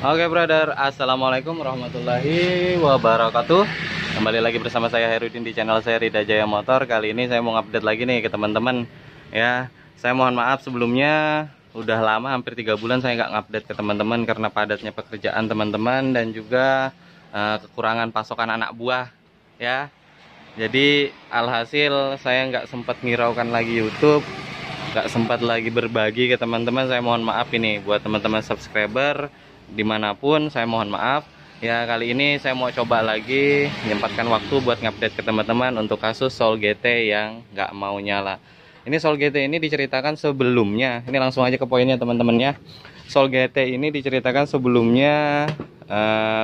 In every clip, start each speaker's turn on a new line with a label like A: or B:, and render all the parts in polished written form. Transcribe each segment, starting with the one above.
A: Oke brother, assalamualaikum warahmatullahi wabarakatuh. Kembali lagi bersama saya Herudin di channel saya Rida Jaya Motor. Kali ini saya mau update lagi nih ke teman-teman. Ya, saya mohon maaf sebelumnya. Udah lama, hampir 3 bulan saya nggak ngupdate ke teman-teman karena padatnya pekerjaan teman-teman dan juga kekurangan pasokan anak buah. Ya, jadi alhasil saya nggak sempat ngiraukan lagi YouTube, nggak sempat lagi berbagi ke teman-teman. Saya mohon maaf ini buat teman-teman subscriber dimanapun, saya mohon maaf ya. Kali ini saya mau coba lagi menyempatkan waktu buat ngupdate ke teman-teman untuk kasus Soul GT yang nggak mau nyala. Ini Soul GT ini diceritakan sebelumnya, ini langsung aja ke poinnya teman-teman ya. Soul GT ini diceritakan sebelumnya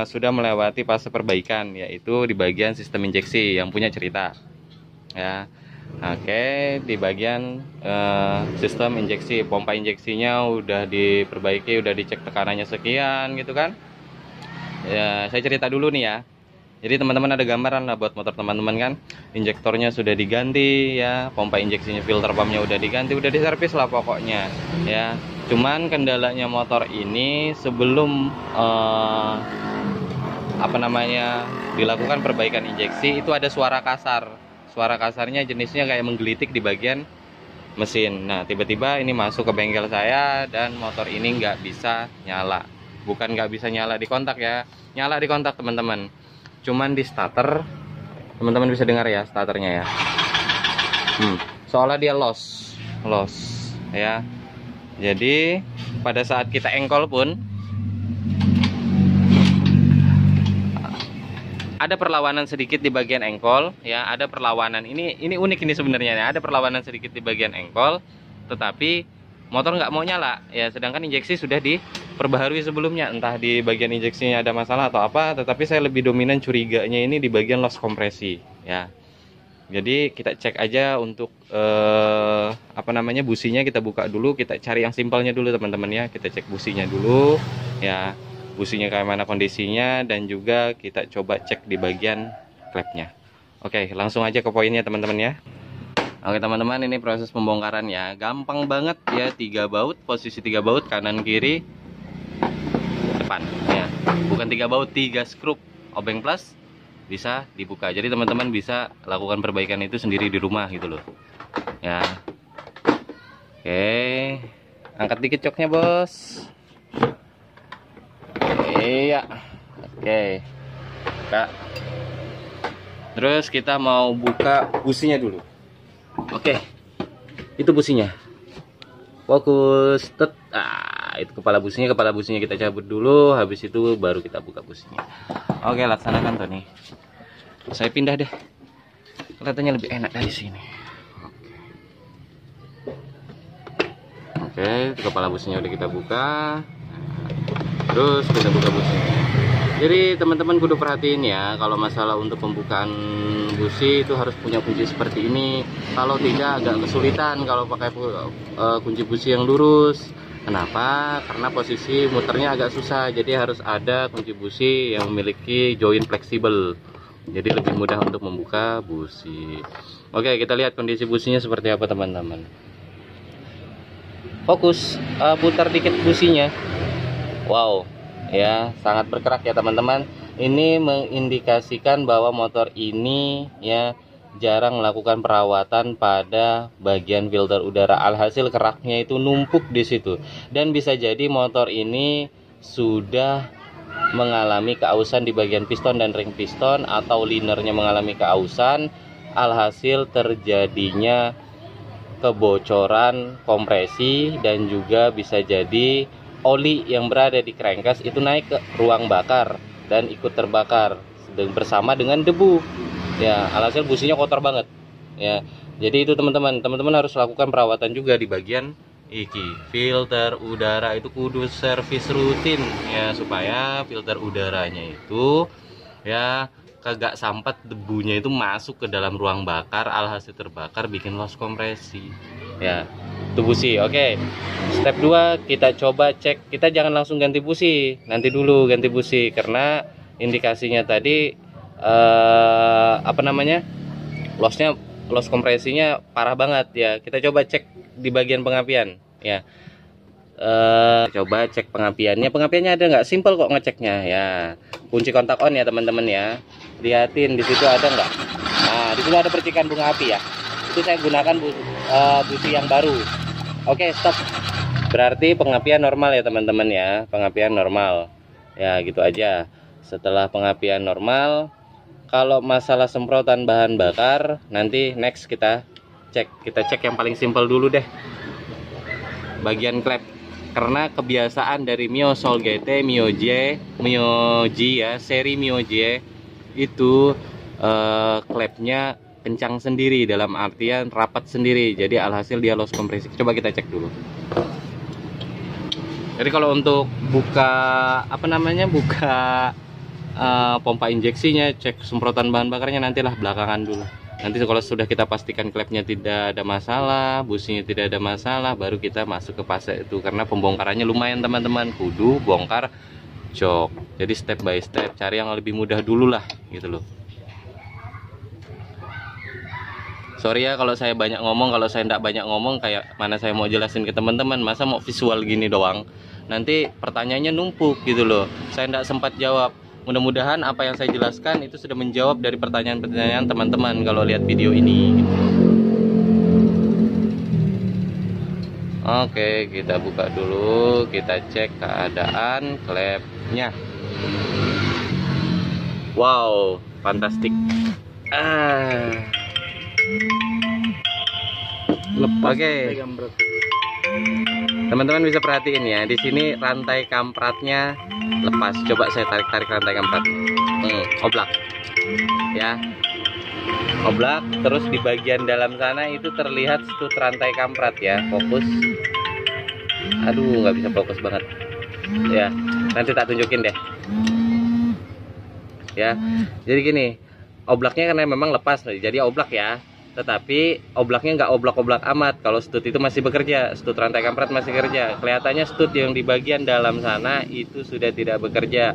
A: sudah melewati fase perbaikan, yaitu di bagian sistem injeksi yang punya cerita ya. Oke, di bagian sistem injeksi, pompa injeksinya udah diperbaiki, udah dicek tekanannya sekian gitu kan. Ya, saya cerita dulu nih ya. Jadi teman-teman ada gambaran lah buat motor teman-teman kan. Injektornya sudah diganti ya, pompa injeksinya, filter pumpnya udah diganti, udah diservis lah pokoknya ya. Cuman kendalanya motor ini sebelum dilakukan perbaikan injeksi itu ada suara kasar. Suara kasarnya jenisnya kayak menggelitik di bagian mesin. Nah, tiba-tiba ini masuk ke bengkel saya dan motor ini nggak bisa nyala. Bukan nggak bisa nyala di kontak ya, nyala di kontak teman-teman. Cuman di starter, teman-teman bisa dengar ya starternya ya. Soalnya dia loss ya. Jadi pada saat kita engkol pun ada perlawanan sedikit di bagian engkol ya, ada perlawanan. Ini unik ini sebenarnya ya. Ada perlawanan sedikit di bagian engkol, tetapi motor nggak mau nyala ya, sedangkan injeksi sudah diperbaharui sebelumnya. Entah di bagian injeksinya ada masalah atau apa, tetapi saya lebih dominan curiganya ini di bagian loss kompresi ya. Jadi kita cek aja untuk businya kita buka dulu, kita cari yang simpelnya dulu teman-teman ya. Kita cek businya dulu ya, businya kayak mana kondisinya, dan juga kita coba cek di bagian klepnya. Oke, langsung aja ke poinnya teman-teman ya. Oke teman-teman, ini proses pembongkaran ya, gampang banget ya. 3 baut, posisi 3 baut, kanan kiri depan ya. Bukan 3 baut, 3 skrup obeng plus bisa dibuka. Jadi teman-teman bisa lakukan perbaikan itu sendiri di rumah gitu loh ya. Oke, angkat dikit coknya bos. Iya, oke Kak. Terus kita mau buka businya dulu. Oke, itu businya. Fokus. Itu kepala businya kita cabut dulu. Habis itu baru kita buka businya. Oke, laksanakan Tony. Saya pindah deh, kelihatannya lebih enak dari sini. Oke, itu kepala businya udah kita buka. Terus kita buka businya. Jadi teman-teman kudu perhatiin ya, kalau masalah untuk pembukaan busi itu harus punya kunci seperti ini. Kalau tidak agak kesulitan kalau pakai kunci busi yang lurus. Kenapa? Karena posisi muternya agak susah. Jadi harus ada kunci busi yang memiliki join fleksibel. Jadi lebih mudah untuk membuka busi. Oke, kita lihat kondisi businya seperti apa teman-teman. Fokus, putar dikit businya. Wow, ya sangat bergerak ya teman-teman. Ini mengindikasikan bahwa motor ini ya jarang melakukan perawatan pada bagian filter udara. Alhasil keraknya itu numpuk di situ. Dan bisa jadi motor ini sudah mengalami keausan di bagian piston dan ring piston, atau linernya mengalami keausan. Alhasil terjadinya kebocoran kompresi, dan juga bisa jadi oli yang berada di crankcase itu naik ke ruang bakar dan ikut terbakar bersama dengan debu ya. Alhasil businya kotor banget ya. Jadi itu teman-teman harus lakukan perawatan juga di bagian filter udara. Itu kudu servis rutin ya, supaya filter udaranya itu ya kagak sampat debunya itu masuk ke dalam ruang bakar, alhasil terbakar bikin loss kompresi ya. Itu busi. Oke, step 2 kita coba cek. Kita jangan langsung ganti busi, nanti dulu ganti busi karena indikasinya tadi loss kompresinya parah banget ya. Kita coba cek di bagian pengapian ya. coba cek pengapiannya. Pengapiannya ada nggak? Simple kok ngeceknya ya. Kunci kontak on ya teman-teman ya. Lihatin di situ ada nggak? Nah, di situ ada percikan bunga api ya. Itu saya gunakan busi yang baru. Oke, stop. Berarti pengapian normal ya teman-teman ya. Pengapian normal. Ya, gitu aja. Setelah pengapian normal, kalau masalah semprotan bahan bakar, nanti next kita cek yang paling simpel dulu deh. Bagian klep. Karena kebiasaan dari Mio Soul GT, Mio G ya, seri Mio G itu klepnya kencang sendiri, dalam artian rapat sendiri. Jadi alhasil dia loss kompresi. Coba kita cek dulu. Jadi kalau untuk buka pompa injeksinya, cek semprotan bahan bakarnya nantilah belakangan dulu. Nanti kalau sudah kita pastikan klepnya tidak ada masalah, businya tidak ada masalah, baru kita masuk ke fase itu. Karena pembongkarannya lumayan teman-teman, kudu bongkar jok. Jadi step by step, cari yang lebih mudah dulu lah gitu loh. Sorry ya kalau saya banyak ngomong, kalau saya tidak banyak ngomong kayak mana saya mau jelasin ke teman-teman, masa mau visual gini doang. Nanti pertanyaannya numpuk gitu loh. Saya tidak sempat jawab. Mudah-mudahan apa yang saya jelaskan itu sudah menjawab dari pertanyaan-pertanyaan teman-teman kalau lihat video ini. Oke, kita buka dulu, kita cek keadaan klepnya. Wow, fantastik. Lepas. Oke. Teman-teman bisa perhatiin ya, di sini rantai kampratnya lepas. Coba saya tarik rantai kamprat. Oblak. Ya. Oblak, terus di bagian dalam sana itu terlihat stut rantai kamprat ya. Fokus. Aduh, nggak bisa fokus banget. Ya, nanti tak tunjukin deh. Ya. Jadi gini, oblaknya karena memang lepas, jadi oblak ya. Tetapi oblaknya nggak oblak-oblak amat. Kalau stut itu masih bekerja, stut rantai kamprat masih kerja. Kelihatannya stut yang di bagian dalam sana itu sudah tidak bekerja.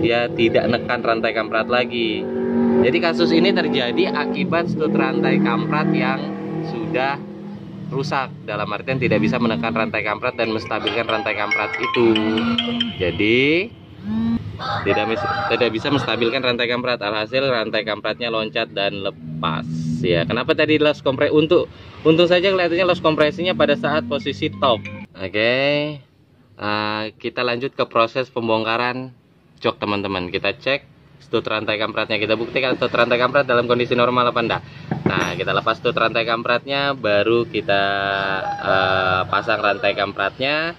A: Dia tidak nekan rantai kamprat lagi. Jadi kasus ini terjadi akibat stut rantai kamprat yang sudah rusak. Dalam artian tidak bisa menekan rantai kamprat dan menstabilkan rantai kamprat itu. Jadi tidak bisa menstabilkan rantai kamprat. Alhasil rantai kampratnya loncat dan lepas ya. Kenapa tadi loss kompresi? Untung saja kelihatannya loss kompresinya pada saat posisi top. Oke. Kita lanjut ke proses pembongkaran jok teman-teman. Kita cek stut rantai kampratnya, kita buktikan stut rantai kamprat dalam kondisi normal apa enggak. Nah, kita lepas stut rantai kampratnya, baru kita pasang rantai kampratnya.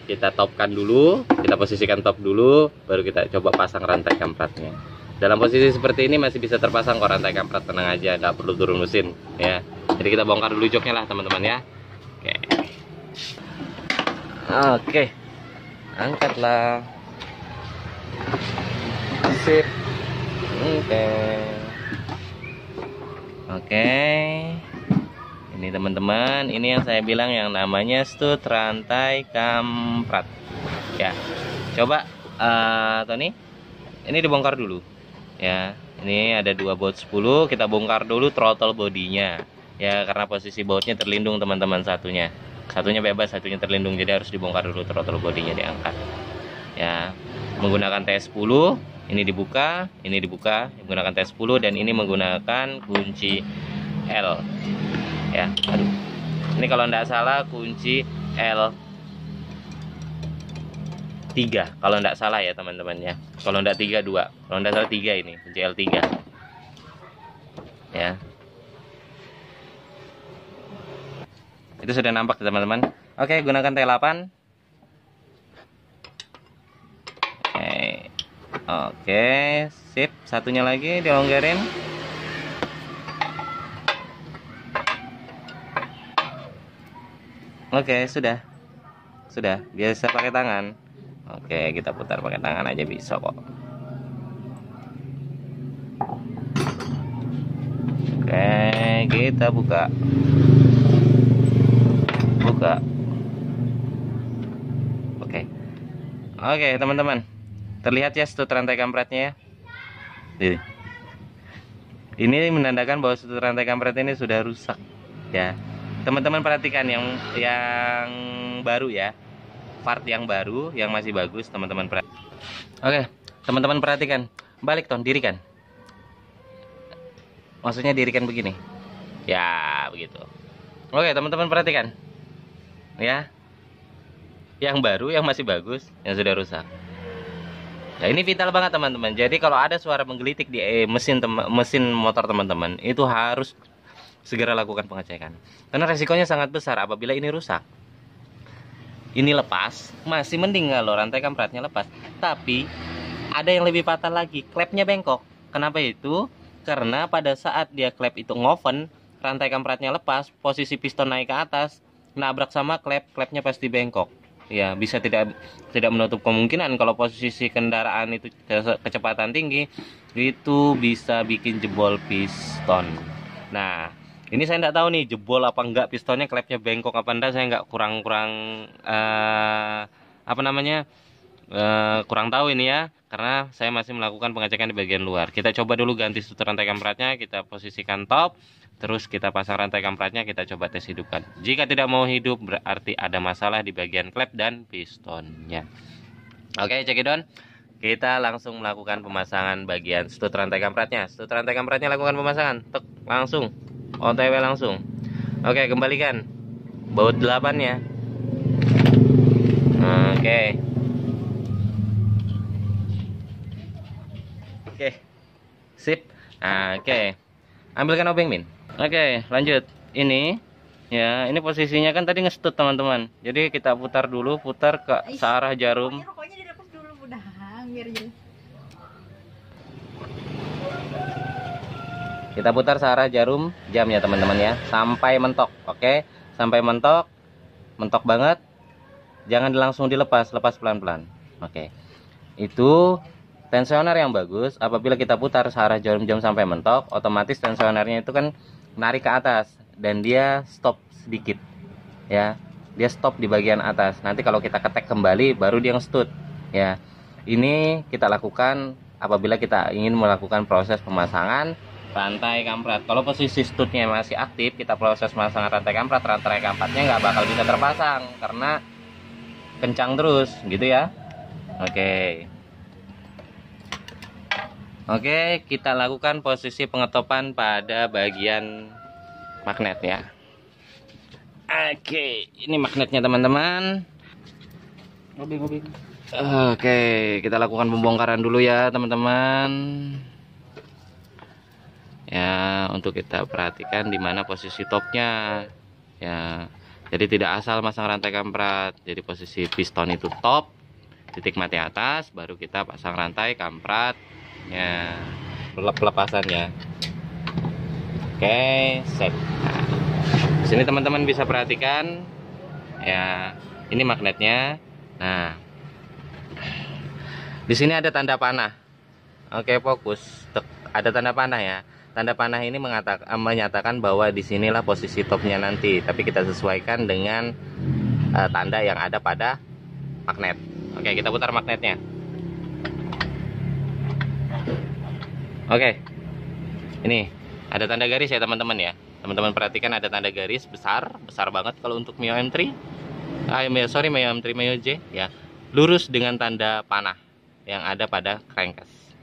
A: Kita topkan dulu, kita posisikan top dulu, baru kita coba pasang rantai kampratnya. Dalam posisi seperti ini masih bisa terpasang kok rantai kamprat, tenang aja, nggak perlu turun mesin ya. Jadi kita bongkar dulu joknya lah teman-teman ya. Oke, angkatlah. Sip. Oke. Ini teman-teman, ini yang saya bilang yang namanya stut rantai kamprat. Ya, coba Tony, ini dibongkar dulu. Ya, ini ada 2 baut 10, kita bongkar dulu throttle bodinya. Ya, karena posisi bautnya terlindung teman-teman, satunya bebas, satunya terlindung, jadi harus dibongkar dulu throttle bodinya, diangkat. Ya, menggunakan T10, ini dibuka, menggunakan T10 dan ini menggunakan kunci L. Ya, aduh. Ini kalau tidak salah kunci L3. Kalau tidak salah ya teman-teman ya. Kalau tidak 3, 2. Kalau tidak salah 3 ini, kunci L3. Ya. Itu sudah nampak teman-teman. Oke, gunakan T8. Oke, sip. Satunya lagi dilonggarin. Oke, sudah. Biasa pakai tangan. Oke, kita putar pakai tangan aja bisa kok. Oke, kita buka. Oke, teman-teman. Terlihat ya stut rantai kampratnya ya. Ini menandakan bahwa stut rantai kamprat ini sudah rusak ya. Teman-teman perhatikan yang baru ya. part yang baru, yang masih bagus, teman-teman. Oke, teman-teman perhatikan. Balik Ton, dirikan. Maksudnya dirikan begini. Ya, begitu. Oke, teman-teman perhatikan. Ya. Yang baru, yang masih bagus, yang sudah rusak. Nah, ini vital banget teman-teman. Jadi kalau ada suara menggelitik di mesin motor teman-teman, itu harus segera lakukan pengecekan. Karena resikonya sangat besar apabila ini rusak. Ini lepas, masih mending kalau rantai kampratnya lepas. Tapi ada yang lebih fatal lagi, klepnya bengkok. Kenapa itu? Karena pada saat dia klep itu ngoven, rantai kampratnya lepas, posisi piston naik ke atas, nabrak sama klep, klepnya pasti bengkok. Ya, bisa tidak menutup kemungkinan kalau posisi kendaraan itu kecepatan tinggi, itu bisa bikin jebol piston. Nah, ini saya nggak tahu nih jebol apa enggak pistonnya, klepnya bengkok apa enggak, saya nggak kurang kurang tahu ini ya, karena saya masih melakukan pengecekan di bagian luar. Kita coba dulu ganti stut rantai kampratnya, kita posisikan top, terus kita pasang rantai kampratnya, kita coba tes hidupkan. Jika tidak mau hidup berarti ada masalah di bagian klep dan pistonnya. Oke, cekidot, kita langsung melakukan pemasangan bagian stut rantai kampratnya. Stut rantai kampratnya lakukan pemasangan, tek, langsung OTW langsung. Oke, kembalikan baut 8-nya. Oke, sip. Oke, ambilkan obeng min. Oke, lanjut. Ini ya, ini posisinya kan tadi ngestut teman-teman. Jadi kita putar dulu, putar ke searah jarum.
B: Rokoknya dilepas dulu udah, biar jelas.
A: Kita putar searah jarum jam ya teman-teman ya, sampai mentok. Oke, sampai mentok, mentok banget. Jangan langsung dilepas, lepas pelan-pelan. Oke, itu tensioner yang bagus. Apabila kita putar searah jarum jam sampai mentok, otomatis tensionernya itu kan narik ke atas dan dia stop sedikit. Ya, dia stop di bagian atas. Nanti kalau kita ketek kembali, baru dia nge-stud. Ya, ini kita lakukan apabila kita ingin melakukan proses pemasangan rantai kamprat. Kalau posisi stutnya masih aktif, kita proses pemasangan rantai kampratnya nggak bakal bisa terpasang karena kencang terus gitu ya. Oke, kita lakukan posisi pengetopan pada bagian magnet ya. Oke, ini magnetnya teman-teman. Oke, kita lakukan pembongkaran dulu ya teman-teman. Ya, untuk kita perhatikan di mana posisi topnya. Ya, jadi tidak asal masang rantai kamprat. Jadi posisi piston itu top, titik mati atas, baru kita pasang rantai kamprat. Ya, pelepasannya. Oke, set. Nah, di sini teman-teman bisa perhatikan ya, ini magnetnya. Nah, di sini ada tanda panah. Oke, fokus. Ada tanda panah ya. Tanda panah ini menyatakan bahwa di sinilah posisi topnya nanti, tapi kita sesuaikan dengan tanda yang ada pada magnet. Oke, kita putar magnetnya. Oke, ini ada tanda garis ya teman-teman ya. Teman-teman perhatikan ada tanda garis besar banget kalau untuk Mio M3. Mio M3 Mio J ya. Lurus dengan tanda panah yang ada pada crankcase.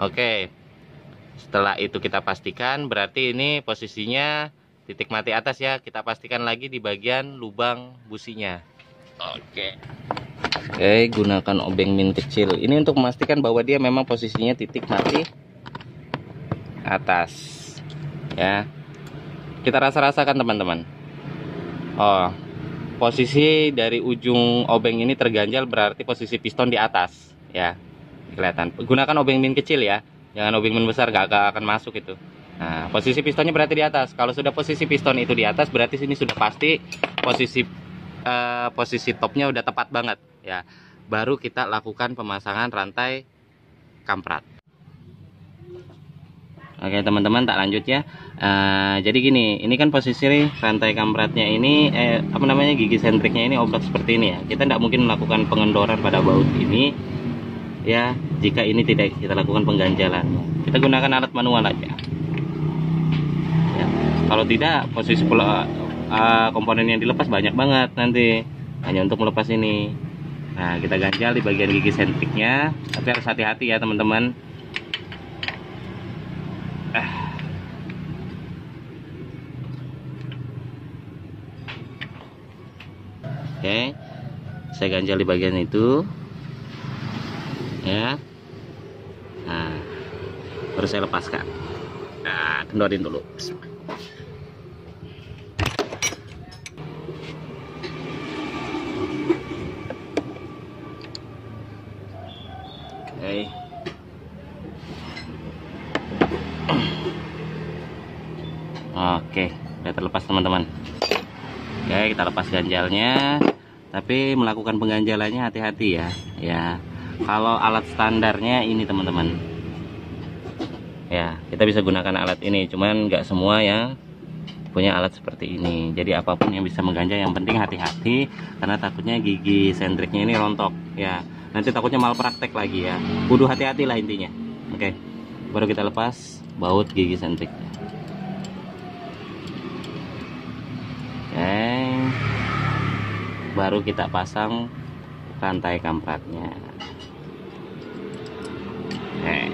A: Oke. Setelah itu kita pastikan berarti ini posisinya titik mati atas ya. Kita pastikan lagi di bagian lubang businya. Oke, gunakan obeng min kecil. Ini untuk memastikan bahwa dia memang posisinya titik mati atas ya. Kita rasakan teman-teman. Oh, posisi dari ujung obeng ini terganjal berarti posisi piston di atas ya, kelihatan. Gunakan obeng min kecil ya, jangan obeng min besar, gak akan masuk itu. Nah, posisi pistonnya berarti di atas. Kalau sudah posisi piston itu di atas, berarti sini sudah pasti posisi topnya udah tepat banget ya. Baru kita lakukan pemasangan rantai kamprat. Oke teman-teman, tak lanjut ya. Jadi gini, ini kan posisi rantai kampratnya ini gigi sentriknya ini oblak seperti ini ya. Kita tidak mungkin melakukan pengendoran pada baut ini ya, jika ini tidak kita lakukan pengganjalan. Kita gunakan alat manual aja ya. Kalau tidak, posisi komponen yang dilepas banyak banget nanti, hanya untuk melepas ini. Nah, kita ganjal di bagian gigi sentriknya, tapi harus hati-hati ya teman-teman. Oke, saya ganjal di bagian itu, ya. Nah, baru saya lepaskan. Nah, kendorin dulu. Oke. Oke, udah terlepas teman-teman. Oke, kita lepas ganjalnya. Tapi melakukan pengganjalannya hati-hati ya. Ya, kalau alat standarnya ini teman-teman. Ya, kita bisa gunakan alat ini. Cuman nggak semua yang punya alat seperti ini. Jadi apapun yang bisa mengganjal, yang penting hati-hati, karena takutnya gigi sentriknya ini rontok. Ya, nanti takutnya malah praktek lagi ya. Kudu hati-hati lah intinya. Oke, baru kita lepas baut gigi sentriknya. Oke, baru kita pasang rantai kampratnya. Oke,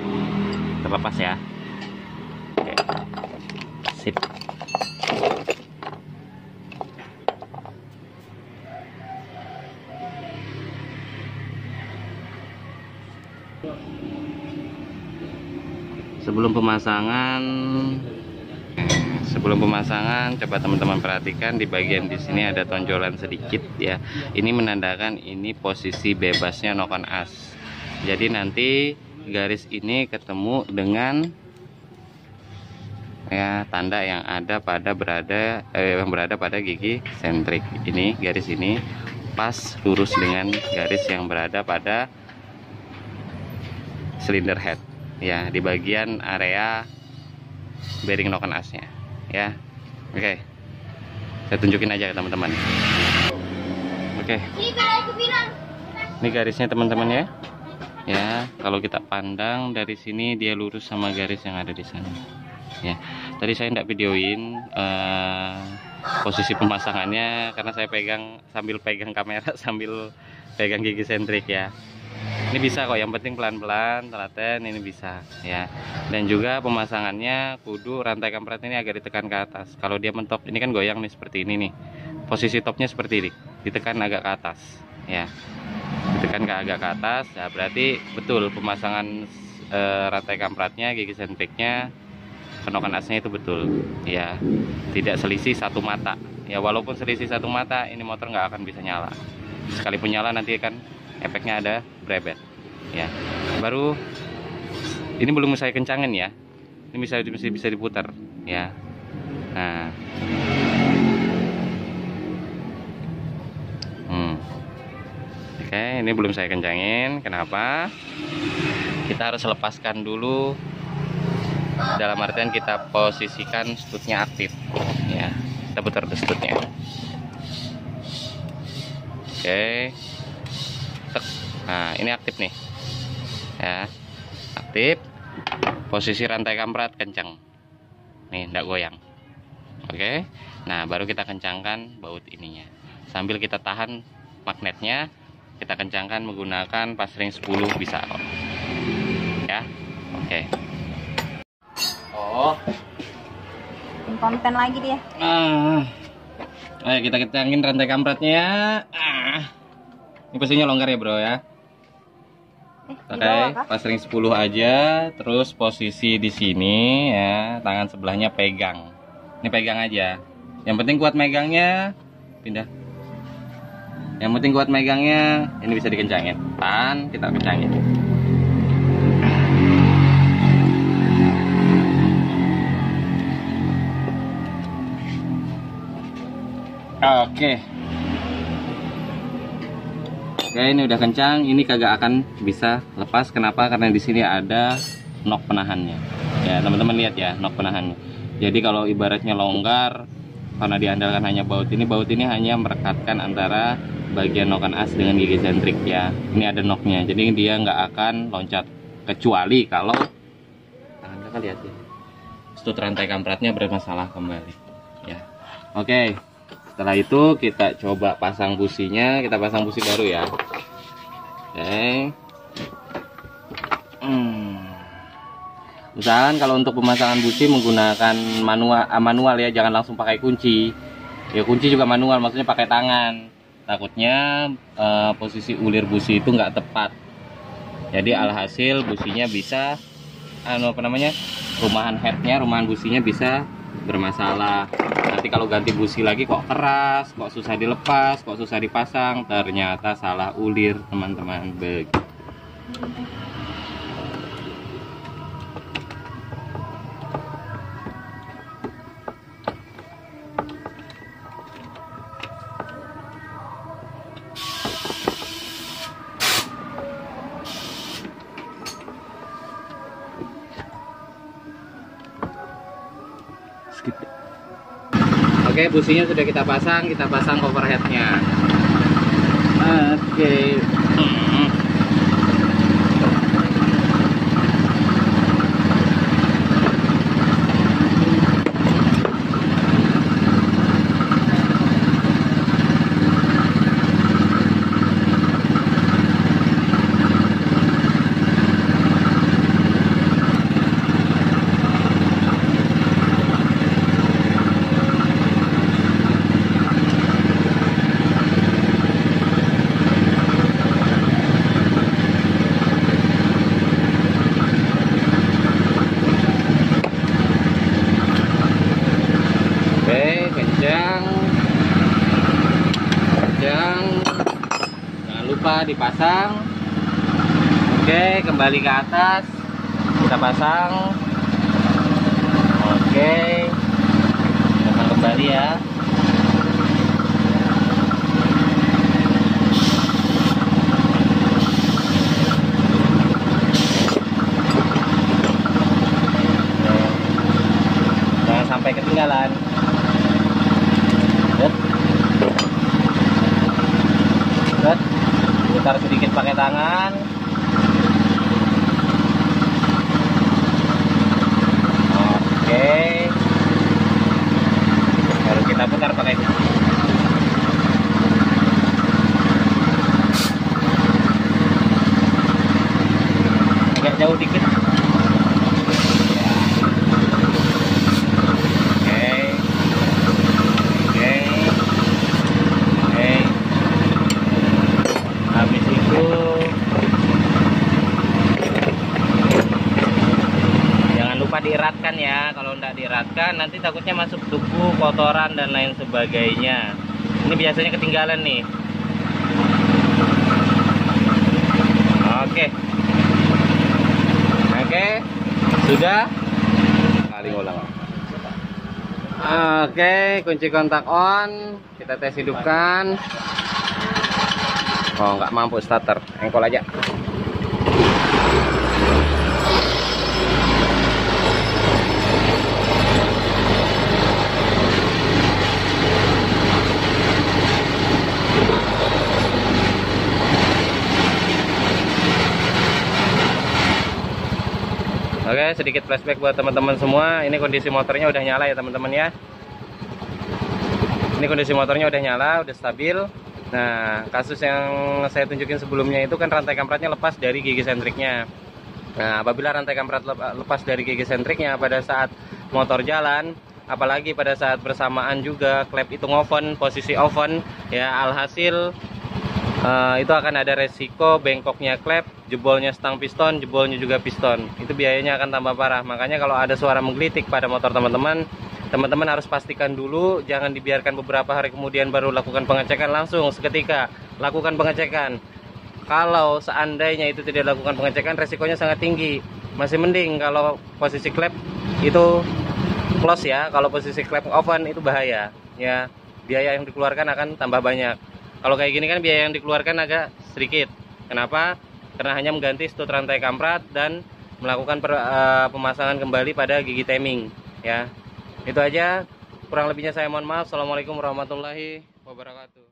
A: terlepas ya. Oke, sip. Sebelum pemasangan, coba teman-teman perhatikan di bagian di sini ada tonjolan sedikit ya. Ini menandakan ini posisi bebasnya noken as. Jadi nanti garis ini ketemu dengan ya tanda yang ada pada berada pada gigi sentrik. Ini garis ini pas lurus dengan garis yang berada pada silinder head ya, di bagian area bearing noken asnya ya. Oke, saya tunjukin aja ke teman-teman. Oke, ini garisnya teman-teman ya. Ya, kalau kita pandang dari sini dia lurus sama garis yang ada di sana ya. Tadi saya tidak videoin posisi pemasangannya karena saya sambil pegang kamera sambil pegang gigi sentrik ya. Ini bisa kok, yang penting pelan-pelan, telaten, ini bisa ya. Dan juga pemasangannya kudu rantai kampret ini agak ditekan ke atas. Kalau dia mentok, ini kan goyang nih seperti ini nih. Posisi topnya seperti ini, ditekan agak ke atas ya. Ditekan agak ke atas, ya berarti betul pemasangan rantai kampratnya, gigi sentriknya, penokan asnya itu betul ya. Tidak selisih satu mata ya. Walaupun selisih satu mata, ini motor nggak akan bisa nyala. Sekalipun nyala nanti kan efeknya ada brebet ya. Baru ini belum saya kencangin ya, ini bisa diputar ya. Nah, oke, ini belum saya kencangin. Kenapa? Kita harus lepaskan dulu, dalam artian kita posisikan stutnya aktif ya. Kita putar stutnya. Oke. Nah, ini aktif nih ya, aktif. Posisi rantai kamprat kencang nih, enggak goyang. Oke, nah baru kita kencangkan baut ininya sambil kita tahan magnetnya. Kita kencangkan menggunakan pasring 10 bisa kok ya. Oke. Oh,
B: konten lagi dia.
A: Ayo kita kencangin rantai kampratnya. Ini posisinya longgar ya bro ya. Oke, pasring 10 aja. Terus posisi di sini ya, tangan sebelahnya pegang. Ini pegang aja. Yang penting kuat megangnya. Pindah. Yang penting kuat megangnya. Ini bisa dikencangin. Tahan, kita kencangin. Oke. Oke, ini udah kencang, ini kagak akan bisa lepas. Kenapa? Karena di sini ada nok penahannya. Ya, teman-teman lihat ya, nok penahannya. Jadi kalau ibaratnya longgar, karena diandalkan hanya baut ini hanya merekatkan antara bagian noken as dengan gigi sentrik ya. Ini ada noknya, jadi dia nggak akan loncat. Kecuali kalau Anda lihat ya, stut rantai kampratnya bermasalah kembali. Ya, oke. Setelah itu kita coba pasang businya, kita pasang busi baru ya. Oke. Usahakan kalau untuk pemasangan busi menggunakan manual ya, jangan langsung pakai kunci. Ya kunci juga manual, maksudnya pakai tangan. Takutnya posisi ulir busi itu nggak tepat. Jadi alhasil businya bisa rumahan headnya, rumahan businya bisa bermasalah. Nanti kalau ganti busi lagi kok keras, kok susah dilepas, kok susah dipasang, ternyata salah ulir teman-teman. Begitu. Oke, businya sudah kita pasang cover headnya. Oke. Jangan lupa dipasang. Oke, kembali ke atas, kita pasang. Oke, pasang kembali ya. Jangan sampai ketinggalan. Putar sedikit pakai tangan. Oke, baru kita putar pakai kunci. Agak jauh dikit. Dieratkan ya, kalau tidak dieratkan nanti takutnya masuk debu, kotoran dan lain sebagainya. Ini biasanya ketinggalan nih. Oke, sudah. Kali ulang. Oke, kunci kontak on, kita tes hidupkan. Oh, nggak mampu starter, engkol aja. Oke, sedikit flashback buat teman-teman semua. Ini kondisi motornya udah nyala ya teman-teman ya. Ini kondisi motornya udah nyala, udah stabil. Nah, kasus yang saya tunjukin sebelumnya itu kan rantai kampratnya lepas dari gigi sentriknya. Nah, apabila rantai kamprat lepas dari gigi sentriknya pada saat motor jalan, apalagi pada saat bersamaan juga klep itu ngoven, posisi oven, ya alhasil itu akan ada resiko bengkoknya klep, jebolnya stang piston, jebolnya juga piston. Itu biayanya akan tambah parah. Makanya kalau ada suara menggelitik pada motor teman-teman harus pastikan dulu, jangan dibiarkan beberapa hari kemudian baru lakukan pengecekan. Langsung seketika lakukan pengecekan. Kalau seandainya itu tidak lakukan pengecekan, resikonya sangat tinggi. Masih mending kalau posisi klep itu close ya. Kalau posisi klep open itu bahaya ya, biaya yang dikeluarkan akan tambah banyak. Kalau kayak gini kan biaya yang dikeluarkan agak sedikit. Kenapa? Karena hanya mengganti stud rantai kamprat dan melakukan pemasangan kembali pada gigi timing ya. Itu aja, kurang lebihnya saya mohon maaf. Assalamualaikum warahmatullahi wabarakatuh.